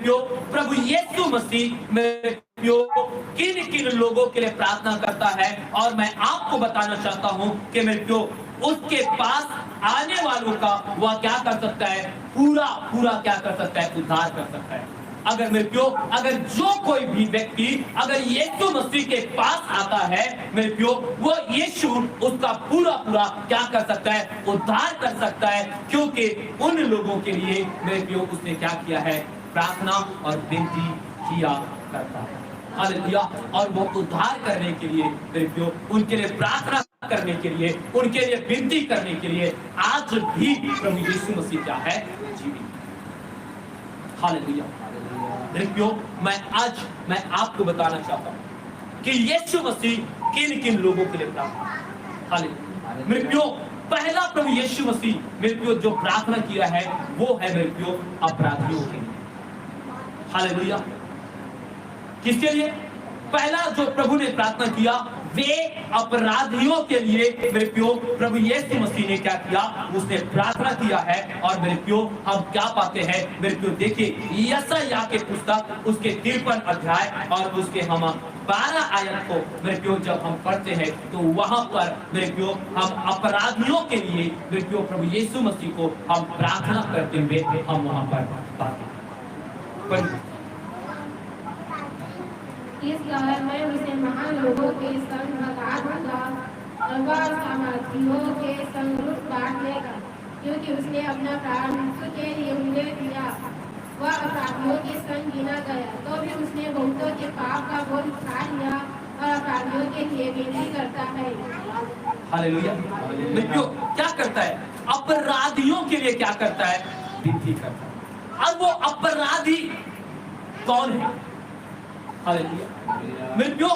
प्यो प्रभु यीशु मसीह मेरे प्यो किन किन लोगों के लिए प्रार्थना करता है, और मैं आपको बताना चाहता हूं कि मेरे प्यो उसके पास आने वालों का वह क्या कर सकता है, पूरा पूरा क्या कर सकता है, उद्धार कर सकता है। अगर मेरे प्यो अगर जो कोई भी व्यक्ति अगर यीशु मसीह के पास आता है मेरे प्यो, वो यीशु उसका पूरा पूरा क्या कर सकता है, उद्धार कर सकता है, क्योंकि उन लोगों के लिए मेरे प्यो उसने क्या किया है, प्रार्थना और विनती किया करता है। हालेलुया। और वो उद्धार करने के लिए मेरे प्यो उनके लिए प्रार्थना करने के लिए, उनके लिए विनती करने के लिए आज भी प्रभु यीशु मसीह क्या है, जीवित। हालेलुया। देखियो मैं आपको बताना चाहता हूं कि यीशु मसीह किन किन लोगों के लिए प्रार्थना। हालेलुया। मेरे प्यो पहला प्रभु यीशु मसीह मेरे प्यो जो प्रार्थना किया है वो है मेरे प्यो अपराधियों के लिए। हालेलुया। किसके लिए? पहला जो प्रभु ने प्रार्थना किया वे अपराधियों के लिए मेरे प्यो प्रभु यीशु मसीह ने क्या किया, उसने प्रार्थना किया है। और मेरे प्यो हम क्या पाते हैं मेरे प्यो, देखिए यशायाह के पुस्तक उसके 53 अध्याय और उसके हम 12 आयत को मेरे प्यो जब हम पढ़ते हैं तो वहां पर मेरे प्यो हम अपराधियों के लिए मेरे प्यो प्रभु यीशु मसीह को हम प्रार्थना करते हुए हम वहां पर पाते हैं। इस कारण मैं उसे महान लोगों के संग भगा दूंगा और सामर्थियों के संग लूट बांट लेगा, क्योंकि उसने अपना प्राण मृत्यु के लिए उंडेल दिया। वह अपराधियों के संग गिना गया, तो भी उसने बहुतों के पाप का बोझ उठा लिया और अपराधियों के लिए विनती करता है। हालेलुया। देखियो क्या करता है, अपराधियों के लिए क्या करता है, विनती करता है। और वो अपराधी कौन है? हालेलुया। मेरे प्यो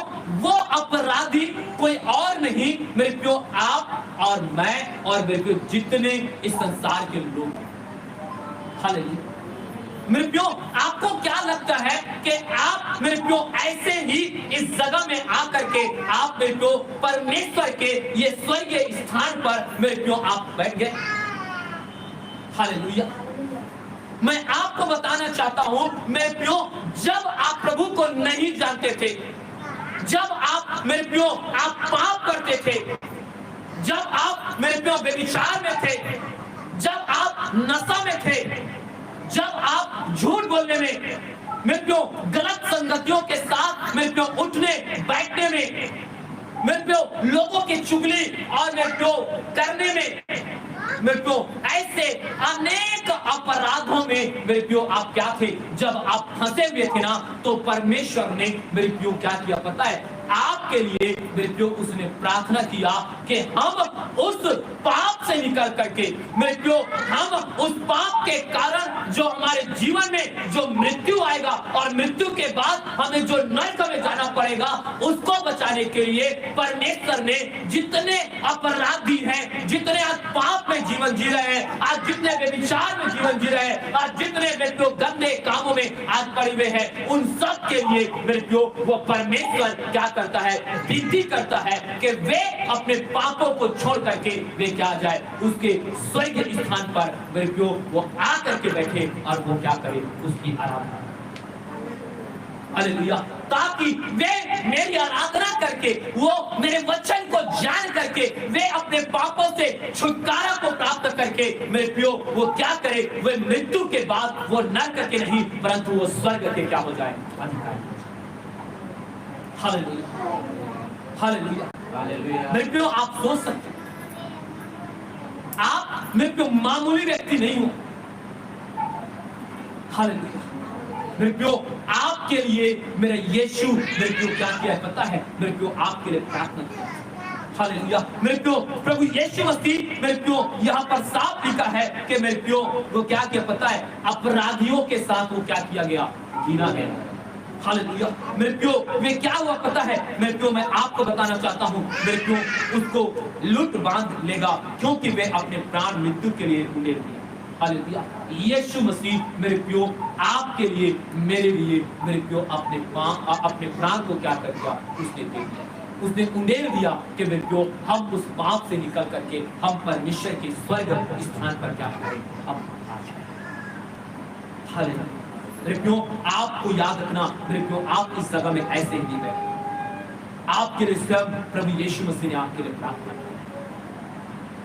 वो अपराधी कोई और नहीं मेरे प्यो आप और मैं और मेरे प्यो जितने इस संसार के लोग हैं। हालेलुया। मेरे प्यो आपको क्या लगता है कि आप मेरे प्यो ऐसे ही इस जगह में आकर के आप मेरे प्यो परमेश्वर के ये स्वर्गीय स्थान पर मेरे प्यो आप बैठ गए? हालेलुया। मैं आपको बताना चाहता हूं मेरे प्यो, जब आप प्रभु को नहीं जानते थे, जब आप मेरे प्यो आप पाप करते थे, जब आप मेरे प्यो व्यभिचार में थे, जब आप नशा में थे, जब आप झूठ बोलने में मेरे प्यो गलत संगतियों के साथ मेरे प्यो उठने बैठने में मेरे प्यो लोगों की चुगली और मेरे प्यो करने में मेरे प्यो ऐसे अनेक अपराधों में मेरे प्यो आप क्या थे, जब आप फंसे हुए थे ना तो परमेश्वर ने मेरे प्यो क्या किया पता है, आपके लिए मेरे प्यो उसने प्रार्थना किया कि हम उस पाप से निकल करके मेरे प्यो हम उस पाप के कारण जो हमारे जीवन में जो मृत्यु आएगा और मृत्यु के बाद हमें जो नरक में जाना पड़ेगा उसको बचाने के लिए परमेश्वर ने जितने अपराधी हैं, जितने आज पाप में जीवन जी रहे हैं, आज जितने व्यभिचार में जीवन जी रहे हैं, आज जितने व्यक्ति गंदे कामों में आज पड़े हुए हैं, उन सब के लिए मेरे प्यो वो परमेश्वर क्या करता है, विनती करता है कि वे अपने पापों को छोड़ करके वे क्या जाए उसके स्वर्गीय स्थान पर मेरे प्यो वो आकर के बैठे और वो क्या करे, उसकी आराधना। हालेलुया। ताकि वे मेरी आराधना करके वो मेरे वचन को जान करके वे अपने पापों से छुटकारा को प्राप्त करके मेरे प्यो वो क्या करे, वे मृत्यु के बाद वो नरक के नहीं परंतु वो स्वर्ग के क्या हो जाए, अधिकारी। हालेलुया। हालेलुया। हालेलुया। मेरे प्यो आप सोच सकते आप मेरे प्यो मामूली व्यक्ति नहीं हो। हालेलुया। मेरे प्यो आपके लिए मेरा यीशु मेरे प्यो क्या किया है पता है, मेरे प्यो आपके लिए प्रार्थना किया। हालेलुया। मेरे प्यो प्रभु यीशु मसीह मेरे प्यो यहाँ पर साफ लिखा है कि मेरे प्यो वो क्या किया पता है, अपराधियों के साथ वो क्या किया गया, गिना गया। हालेलुया। मेरे प्यो वे क्या हुआ पता है, मेरे प्यो मैं आपको बताना चाहता हूँ, मेरे प्यो उसको लूट बांध लेगा क्योंकि वे अपने प्राण मृत्यु के लिए उड़े थे। हालेलुया। यीशु मसीह मेरे प्यो आपके लिए मेरे लिए मेरे प्यो अपने प्राण को क्या कर दिया, उसने दे दिया, उसने उंडेल दिया कि मेरे प्यो हम उस पाप से निकल करके हम परमेश्वर के स्वर्ग स्थान पर क्या करें, हम आ जाए। हालेलुया। मेरे प्रियो आपको याद रखना, मेरे प्रियो आप इस जगह में ऐसे ही नहीं बैठे, आपके लिए स्वयं प्रभु यीशु मसीह ने आपके लिए प्रार्थना की।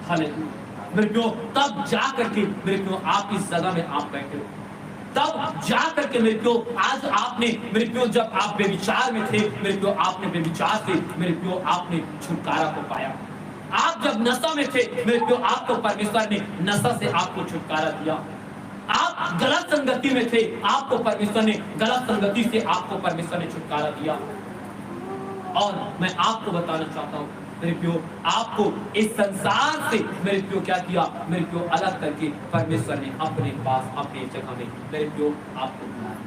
हालेलुया। मेरे प्रियो तब जा करके मेरे प्रियो आप इस जगह में आप बैठे हो, तब जा करके मेरे प्रियो आज आपने मेरे प्रियो जब आप बेविचार में थे मेरे प्रियो आपने बेविचार से मेरे प्रियो आपने छुटकारा को पाया। आप जब नशा में थे मेरे प्रियो आपको परमेश्वर ने नशा से आपको छुटकारा दिया। आप गलत संगति में थे, आपको परमेश्वर ने गलत संगति से आपको परमेश्वर ने छुटकारा दिया। और मैं आपको बताना चाहता हूँ मेरे प्रियो आपको इस संसार से मेरे प्रियो क्या किया, मेरे प्रियो अलग करके परमेश्वर ने अपने पास अपने जगह में मेरे प्रियो आपको बुलाया।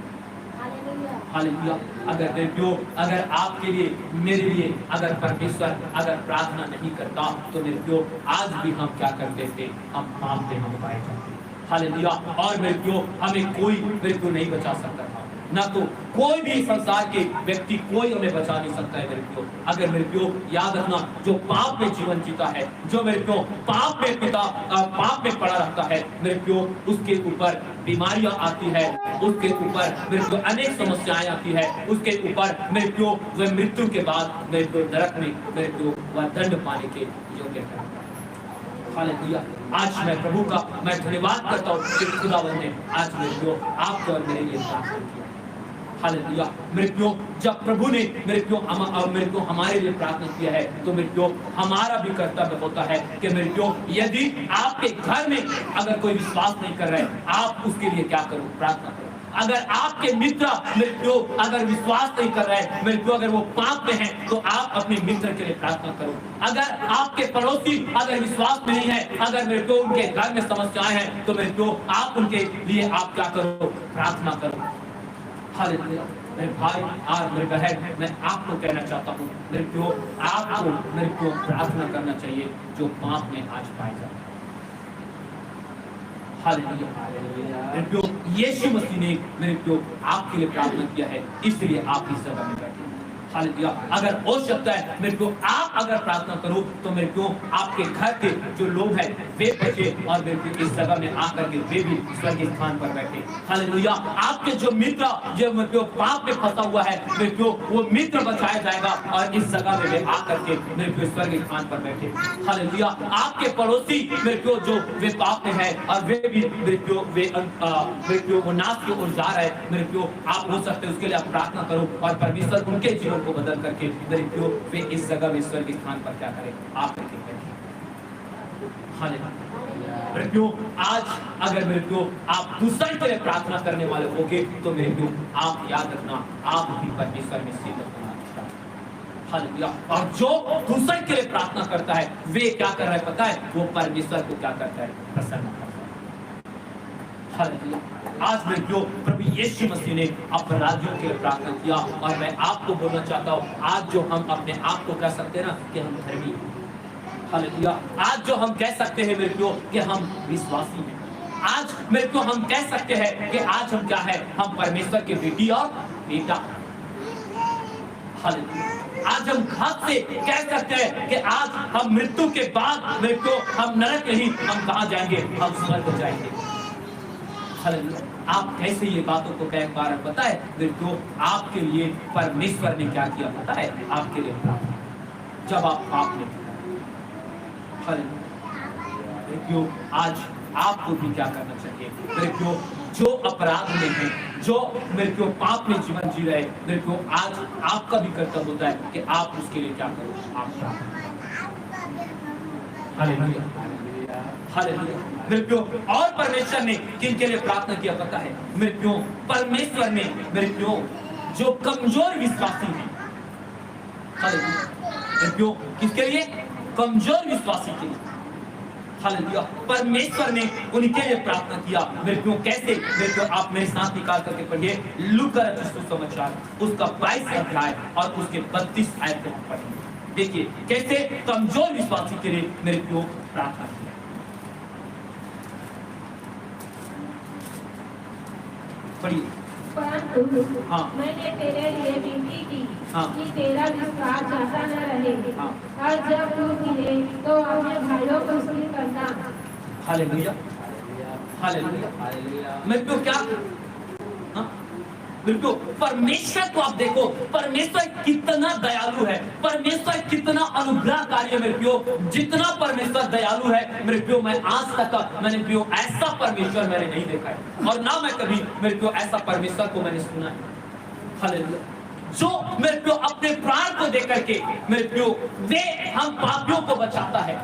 हालेलुया। अगर मेरे प्रियो अगर आपके लिए मेरे लिए अगर परमेश्वर अगर प्रार्थना नहीं करता तो मेरे प्रियो आज भी हम क्या करते थे, हम पाप में हम पाए जाते। हालेलुया। और मेरे प्रियो हमें कोई मेरे प्रियो नहीं बचा सकता था, ना तो कोई भी संसार के व्यक्ति कोई हमें बचा नहीं सकता है मेरे प्रियो। अगर मेरे प्रियो याद रखना, जो पाप में जीवन जीता है, जो मेरे प्रियो पाप में पड़ा रहता है मेरे प्रियो, उसके ऊपर बीमारियां आती है, उसके ऊपर मेरे प्रियो अनेक समस्याएं आती है, उसके ऊपर मेरे प्रियो वह मृत्यु के बाद मेरे प्रियो नरक में मेरे प्रियो वह दंड पाने के योग्य है। हालेलुया। आज मैं प्रभु का मैं धन्यवाद करता हूँ कि खुदावंद ने आज मेरे प्रियो आपको और मेरे लिए प्रार्थना की। हालेलुया। मेरे प्रियो जब प्रभु ने मेरे प्रियो हमारे लिए प्रार्थना किया है तो मेरे प्रियो हमारा भी कर्तव्य होता है कि मेरे प्रियो यदि आपके घर में अगर कोई विश्वास नहीं कर रहा है आप उसके लिए क्या करो, प्रार्थना करो। अगर आपके मित्र मेरे प्रियो अगर विश्वास नहीं कर रहे हैं मेरे प्रियो, अगर वो पाप में हैं तो आप अपने मित्र के लिए प्रार्थना करो। अगर आपके पड़ोसी अगर विश्वास में नहीं है, अगर मेरे प्रियो उनके घर में समस्याएं हैं तो मेरे प्रियो आप उनके लिए आप क्या करो, प्रार्थना करो। हालेलुया। मेरे भाई और मेरे बहन मैं आपको कहना चाहता हूँ मेरे प्रियो आपको मेरे प्रियो प्रार्थना करना चाहिए जो पाप में आज पाए जाते हैं। हालेलुया। मेरे प्रियो यीशु मसीह ने मेरे प्रियो आपके लिए प्रार्थना किया है, इसलिए आप इस जगह में बैठे। हालेलुया। अगर हो सकता है मेरे को आप अगर प्रार्थना करो तो मेरे को आपके घर के जो लोग हैं वे बचे और मेरे को इस जगह में आकर के वे भी स्वर्गीय स्थान पर बैठे। हालेलुया। आपके जो मित्र जो मेरे को पाप में फंसा हुआ है मेरे को वो मित्र बचाया जाएगा और इस जगह में वे आकर के मेरे को स्वर्गीय स्थान पर बैठे। हालेलुया। आपके पड़ोसी मेरे को जो वे पाप में है और वे भी मेरे को वो नाश की ओर जा रहे हैं मेरे को आप हो सकते हैं उसके लिए आप प्रार्थना करो और परमेश्वर उनके जीवन को बदल करके मेरे प्रियो वे इस जगह में स्वर्गीय स्थान पर क्या करें, आप मेरे प्रियो आज अगर मेरे प्रियो आप दूसरे के लिए प्रार्थना करने वाले होंगे तो मेरे प्रियो आप याद रखना आप भी परमेश्वर में सिद्ध होना। हालेलुया। और जो दूसरे के लिए प्रार्थना करता है वे क्या कर रहा है पता है, वो परमेश्वर को क्या करता है, प्रसन्न करता है। हालेलुया। आज में जो प्रभु यीशु मसीह ने अपराधियों के लिए प्रार्थना किया और मैं आपको बोलना चाहता हूँ आज जो हम अपने आप को कह सकते हैं ना कि हम धर्मी हैं। हालेलुया। आज जो हम कह सकते हैं मेरे को कि हम विश्वासी हैं। आज मेरे को हम कह सकते हैं कि आज हम क्या है, हम परमेश्वर के बेटी और बेटा। हालेलुया। आज हम घात से कह सकते हैं कि आज हम मृत्यु के बाद मेरे को हम नरक नहीं, हम कहाँ जाएंगे, हम स्वर्ग जाएंगे। आप कैसे ये बातों को कह पा रहे पता है मेरे को, आपके लिए परमेश्वर ने क्या किया पता है, आपके लिए प्रार्थना जब आप पाप में क्यों आज आपको भी क्या करना चाहिए मेरे को, जो अपराध में है, जो मेरे को पाप में जीवन जी रहे मेरे को आज आपका भी कर्तव्य होता है कि आप उसके लिए क्या करो, आप प्रार्थना। हालेलुया। हालेलुया। मेरे प्रियो और परमेश्वर ने किनके लिए प्रार्थना किया पता है मेरे प्रियो, परमेश्वर ने मेरे प्रियो जो कमजोर विश्वासी हैं। हालेलुया। मेरे प्रियो किसके लिए, कमजोर विश्वासी के लिए। हालेलुया। परमेश्वर ने उनके लिए प्रार्थना किया मेरे प्रियो, कैसे मेरे प्रियो आप मेरे साथ निकाल करके पढ़िए लूका रचित सुसमाचार उसका 22 अध्याय और उसके 32 आयत को पढ़िए। देखिए कैसे कमजोर विश्वासी के लिए मेरे प्रियो प्रार्थना किया। हाँ। मैंने तेरे लिए विनती की कि तेरा विश्वास जाता न रहे और जब तू मिले तो अपने भाइयों को स्थिर करना। हालेलुया। हालेलुया। मैं तो क्या मेरे प्यो परमेश्वर को आप देखो, परमेश्वर कितना दयालु है, परमेश्वर कितना अनुग्रहकारी है मेरे प्यो। जितना परमेश्वर दयालु है मेरे प्यो, मैं आज तक मैंने प्यो ऐसा परमेश्वर मैंने नहीं देखा है, और ना मैं कभी मेरे प्यो ऐसा परमेश्वर को मैंने सुना है। हालेलुया। जो मेरे प्यो अपने प्राण को दे करके मेरे प्यो वे हम पापियों को बचाता है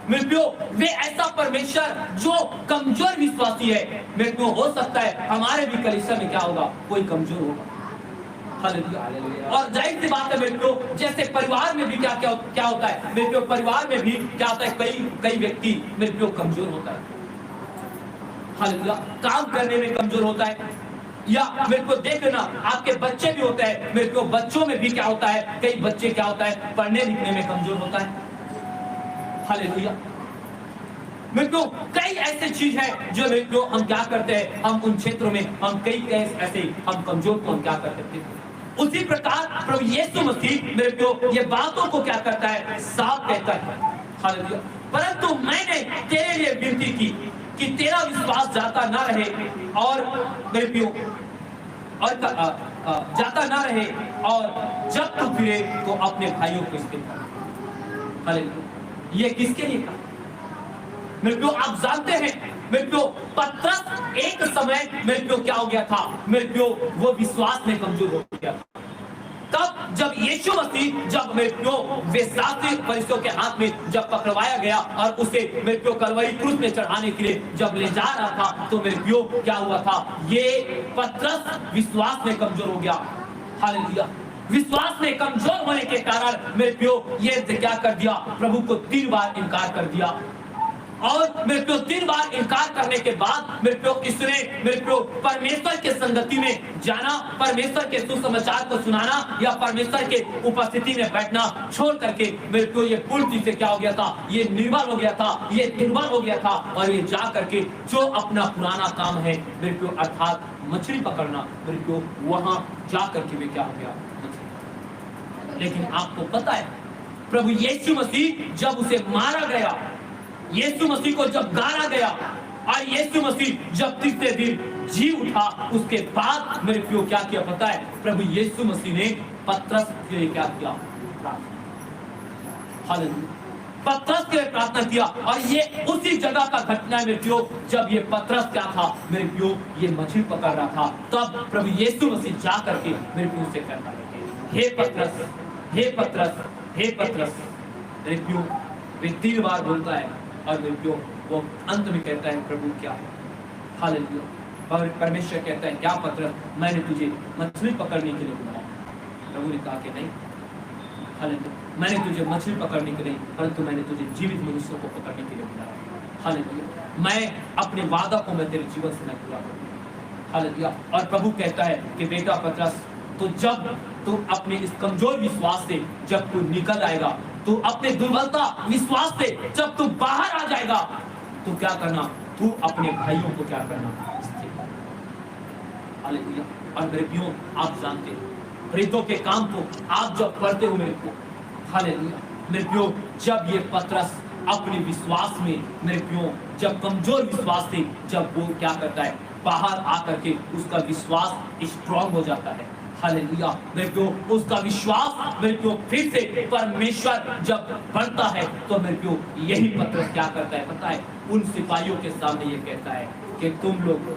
मेरे प्यो। वे ऐसा परमेश्वर जो कमजोर विश्वासी है मेरे प्यो, हो सकता है हमारे भी कलीसिया में क्या होगा, कोई कमजोर होगा। हालेलुया। और जाहिर सी बात है मेरे प्यो, जैसे परिवार में भी क्या होता है मेरे प्यो, परिवार में भी क्या होता है, कई व्यक्ति मेरे प्यो कमजोर होता है। हालेलुया। काम करने में कमजोर होता है, या मेरे को देखना आपके बच्चे भी होते हैं मेरे को, बच्चों में भी क्या होता है, कई बच्चे क्या होता है पढ़ने लिखने में कमजोर होता है। हालेलुया। मेरे को कई ऐसे चीज है जो मेरे को हम क्या करते हैं, हम उन क्षेत्रों में हम कई ऐसे हम कमजोर को हम क्या करते हैं। उसी प्रकार प्रभु यीशु मसीह मेरे को ये बातों को क्या करता है, साफ कहता है। हालेलुया। परंतु मैंने तेरे लिए विनती की कि तेरा विश्वास जाता ना रहे, और मेरे प्यो और जाता ना रहे, और जब तू फिरे तो अपने भाइयों को स्थिर कर। हालेलुया। ये किसके लिए कहा मेरे प्यो, आप जानते हैं मेरे प्यो, पतरस एक समय मेरे प्यो क्या हो गया था मेरे प्यो, वो विश्वास में कमजोर हो गया था। तब जब यीशु मसीह जब मेरे प्यो वे शास्त्री फरीसियों के हाथ में जब पकड़वाया गया और उसे मेरे प्यो कलवरी क्रूस में चढ़ाने के लिए जब ले जा रहा था, तो मेरे प्यो क्या हुआ था, ये पतरस विश्वास में कमजोर हो गया। हालेलुया। विश्वास में कमजोर होने के कारण मेरे प्यो ये क्या कर दिया, प्रभु को 3 बार इनकार कर दिया। और मेरे प्यो 3 बार इनकार करने के बाद मेरे प्यो किसने मेरे प्यो परमेश्वर के संगति में जाना, परमेश्वर के सुसमाचार को सुनाना, या परमेश्वर के उपस्थिति में बैठना छोड़ करके मेरे प्यो ये पूर्ण से क्या हो गया था, ये निर्बल हो गया था, ये निर्बल हो गया था, और ये जा करके जो अपना पुराना काम है मेरे प्यो अर्थात मछली पकड़ना मेरे प्यो, वहां जा करके वे क्या हो गया। लेकिन आपको पता है प्रभु यीशु मसीह जब उसे मारा गया, यीशु मसीह को जब गाड़ा गया, और यीशु मसीह जब तीसरे दिन जी उठा, उसके बाद मेरे प्यो क्या किया पता है, प्रभु यीशु मसीह ने पतरस के लिए क्या किया, हालेलुया, पतरस के लिए प्रार्थना किया। और ये उसी जगह का घटना है मेरे प्यो, जब ये पतरस क्या था मेरे प्यो, ये मछली पकड़ रहा था, तब प्रभु यीशु मसीह जा करके मेरे प्यो से कहता है, हे पतरस, हे पतरस, हे पतरस। मेरे प्यो वे 3 बार बोलता है, और मेरे प्यो वो अंत में कहता है, प्रभु क्या है। हालेलुया। और परमेश्वर कहता है, क्या पतरस, मैंने तुझे मछली पकड़ने के लिए बुलाया। प्रभु ने कहा कि नहीं, हालेलुया, मैंने तुझे मछली पकड़ने के लिए, परंतु मैंने तुझे जीवित मनुष्यों को पकड़ने के लिए बुलाया। हालेलुया। मैं अपने वादा को मैं तेरे जीवन से मैं पूरा करूंगा। हालेलुया। और प्रभु कहता है कि बेटा पतरस, तो जब तू अपने इस कमजोर विश्वास से जब तू निकल आएगा, तू अपने दुर्बलता विश्वास से जब तू बाहर आ जाएगा, तो क्या करना, तू अपने भाइयों को क्या करना, हालेलुया। और मेरे प्यो आप जानते हैं प्रेतों के काम को आप जब पढ़ते हो मेरे को, हालेलुया, मेरे प्यो जब ये पतरस अपने विश्वास में मेरे प्यो जब कमजोर विश्वास से जब वो क्या करता है, बाहर आकर के उसका विश्वास स्ट्रॉन्ग हो जाता है। हालेलुया। मेरे को उसका विश्वास मेरे को फिर से परमेश्वर जब बढ़ता है, तो मेरे को यही पतरस क्या करता है पता है, उन सिपाहियों के सामने ये कहता है कि तुम लोग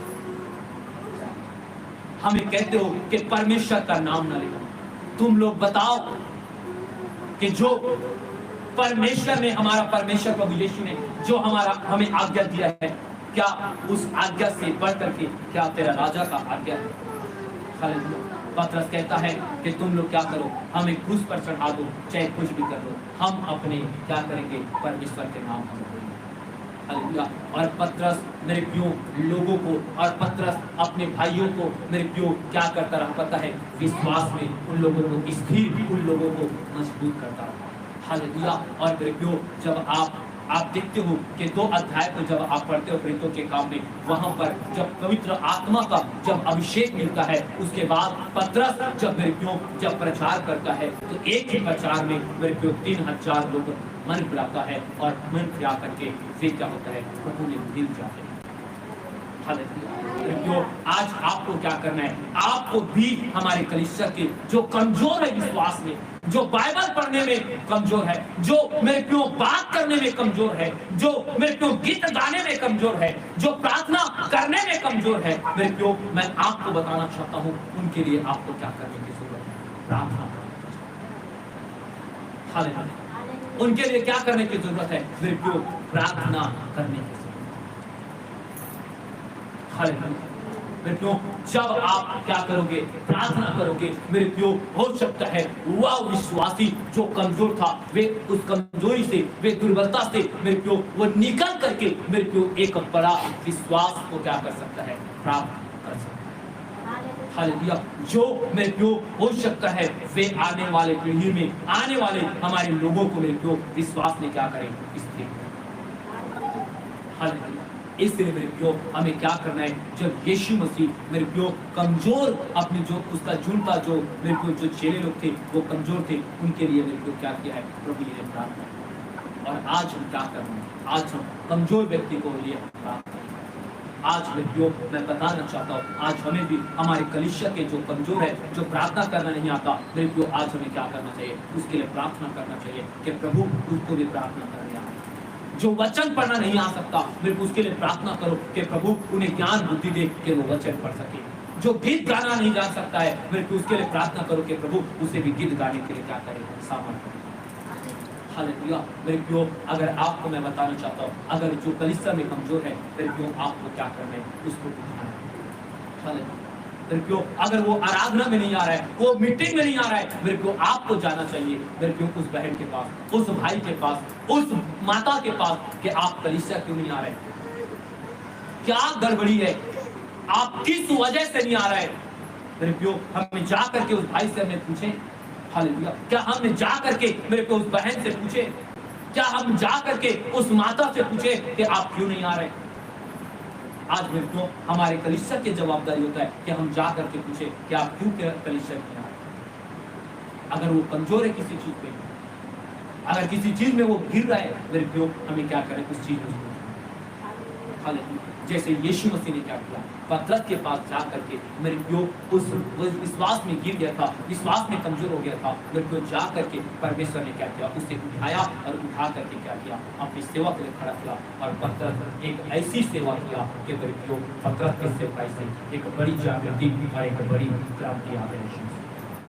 हमें कहते हो कि परमेश्वर का नाम ना लेना, तुम लोग बताओ कि जो परमेश्वर ने, हमारा परमेश्वर प्रभु यीशु ने जो हमें आज्ञा दिया है, क्या उस आज्ञा से बढ़ करके क्या तेरा राजा का आज्ञा है। हालेलुया। पतरस कहता है कि तुम लोग क्या करो, हमें क्रूस पर चढ़ा दो, चाहे कुछ भी कर लो, हम अपने क्या करेंगे, परमेश्वर के नाम हम करेंगे। हालेलुया। और पतरस मेरे प्यो लोगों को, और पतरस अपने भाइयों को मेरे प्यो क्या करता रहा पता है, विश्वास में उन लोगों को स्थिर, उन लोगों को मजबूत करता रहा। हालेलुया। और मेरे प्यो जब आप देखते हो कि 2 अध्याय को जब आप पढ़ते हो प्रेरितों के काम में, वहां पर जब पवित्र आत्मा का जब अभिषेक मिलता है, उसके बाद पतरस जब मेरे प्यो जब प्रचार करता है, तो एक ही प्रचार में मेरे प्यो 3000 लोग मन फिराता है, और मन फिरा करके फिर क्या होता है, प्रभु ने मिल जाते हैं। हालेलुया। क्यों आज आपको क्या करना है, आपको भी हमारे कलीसिया के जो कमजोर है विश्वास में, जो बाइबल पढ़ने में कमजोर है, जो मेरे क्यों बात करने में कमजोर है, जो मेरे क्यों गीत गाने में कमजोर है, जो प्रार्थना करने में कमजोर है, मेरे क्यों मैं आपको बताना चाहता हूं उनके लिए आपको क्या करने की जरूरत है, प्रार्थना। हालेलुया। उनके लिए क्या करने की जरूरत है, मेरे क्यों प्रार्थना करने की जरूरत है। हालेलुया। मेरे प्यो जब आप क्या करोगे, प्रार्थना करोगे, मेरे प्यो हो सकता है वह विश्वासी जो कमजोर था, वे उस कमजोरी से, वे दुर्बलता से मेरे प्यो वो निकल करके मेरे प्यो एक बड़ा विश्वास को क्या कर सकता है, प्राप्त कर सकता है। हालेलुया। जो मेरे प्यो हो सकता है वे आने वाले पीढ़ी में, आने वाले हमारे लोगों को मेरे प्यो विश्वास में क्या करें, इसलिए हालेलुया। इसलिए मेरे प्यो हमें क्या करना है, जब यीशु मसीह मेरे प्यो कमजोर अपने जो उसका झुंड था, जो मेरे प्यो जो चेले लोग थे वो कमजोर थे, उनके लिए मेरे प्यो क्या किया है, प्रभु ने प्रार्थना। और आज हम क्या कर रहे हैं, आज हम कमजोर व्यक्ति को लिए प्रार्थना। आज मेरे प्यो मैं बताना चाहता हूँ, आज हमें भी हमारे कलीसिया के जो कमजोर है, जो प्रार्थना करना नहीं आता, मेरे प्यो आज हमें क्या करना चाहिए, उसके लिए प्रार्थना करना चाहिए कि प्रभु उसको भी प्रार्थना करने आए। जो वचन पढ़ना नहीं आ सकता, मेरे को उसके लिए प्रार्थना करो कि प्रभु उन्हें ज्ञान बुद्धि दे कि वो वचन पढ़ सके। जो गीत गाना नहीं जा सकता है, मेरे को उसके लिए प्रार्थना करो कि प्रभु उसे भी गीत गाने के लिए क्या करे, सामर्थ्य। हालेलुया। मेरे प्यो अगर आपको मैं बताना चाहता हूँ, अगर जो कलीसिया में कमजोर है, मेरे प्यो आपको क्या करना है, उसको दिखाना है। हालेलुया। मेरे प्यो अगर वो आराधना में नहीं आ रहा है, वो मीटिंग में नहीं आ रहा है, मेरे प्यो आपको जाना चाहिए, मेरे प्यो उस बहन के पास, उस भाई के पास, उस माता के पास कि आप कलीसिया क्यों नहीं आ रहे, क्या गड़बड़ी है, आप किस वजह से नहीं आ रहे। मेरे प्यो हमें जा करके उस भाई से हमें पूछे, हालेलुया। क्या हमने जा करके मेरे प्यो उस बहन से पूछे, क्या हम जा करके उस माता से पूछे कि आप क्यों नहीं आ रहे। आज मेरे को हमारे कलीसिया की जवाबदारी होता है कि हम जा करके पूछे कि आप क्यों कलीसिया में आए। अगर वो कमजोर है किसी चीज पे, अगर किसी चीज में वो गिर रहा है, मेरे प्यो हमें क्या करें, उस चीज में हालेलुया। जैसे यीशु मसीह ने क्या किया, पतरस के पास जा करके मेरे प्यो उस विश्वास में गिर गया था, विश्वास में कमजोर हो गया था, मेरे प्यो जा करके परमेश्वर ने क्या किया, उसे उठाया और उठा करके क्या किया, अपनी सेवा के लिए खड़ा किया। और पतरस एक ऐसी सेवा किया कि मेरे प्यो पतरस की सेवा से एक बड़ी जागृति और एक बड़ी क्रांति आ गई।